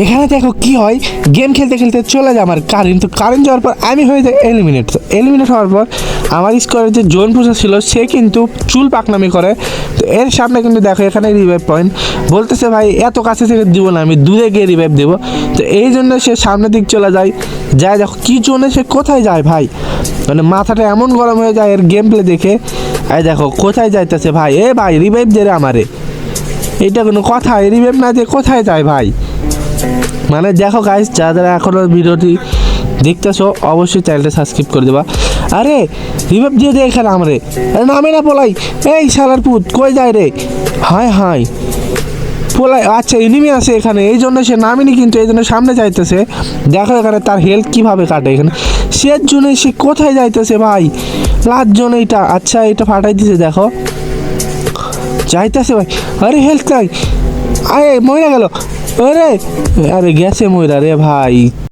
এখানে দেখো কি হয়, গেম খেলতে খেলতে চলে যায় আমার কারেন্ট। তো কারেন্ট যাওয়ার পর আমি হয়ে যাই এলিমিনেট। তো এলিমিনেট হওয়ার পর আমার স্কোয়ারের যে জোন পুষা ছিল সে কিন্তু চুল পাকনামি করে। তো এর সামনে কিন্তু দেখো এখানে রিভাইভ পয়েন্ট, বলতেছে ভাই এত কাছে থেকে দিব না, আমি দূরে গিয়ে রিভাইভ দেবো। তো এই জন্য সে সামনের দিক চলে যায়। দেখো কি জন্য সে কোথায় যায় ভাই, মানে মাথাটা এমন গরম হয়ে যায় এর গেম প্লে দেখে। এই দেখো কোথায় যাইতেছে ভাই, এ ভাই রিভাইভ দে রে আমারে। এটা কোনো কথা, রিভাইভ না দিয়ে কোথায় যায় ভাই। মানে দেখো গাইস, যারা এখনও ভিডিওটি দেখতেছো অবশ্যই চ্যানেলটা সাবস্ক্রাইব করে দেবা। আরে রিভাইভ দিয়ে দে এখানে আমারে, আরে নামে না পলাই, এই শালার পুত কই যায় রে। হায় হায় পোলাই, আচ্ছা এনিমি আছে এখানে এই জন্য সে নামেনি, কিন্তু এই জন্য সামনে যাইতেছে। দেখো এখানে তার হেলথ কীভাবে কাটে এখানে, সের জন্য সে কোথায় যাইতেছে ভাই। লাস্ট জন এইটা, আচ্ছা এটা ফাটাই দিছে দেখো, যাইতেছে ভাই। আরে হেলথ নাই, আরে মরে গেল, আরে আরে গেছে ময়রা রে ভাই।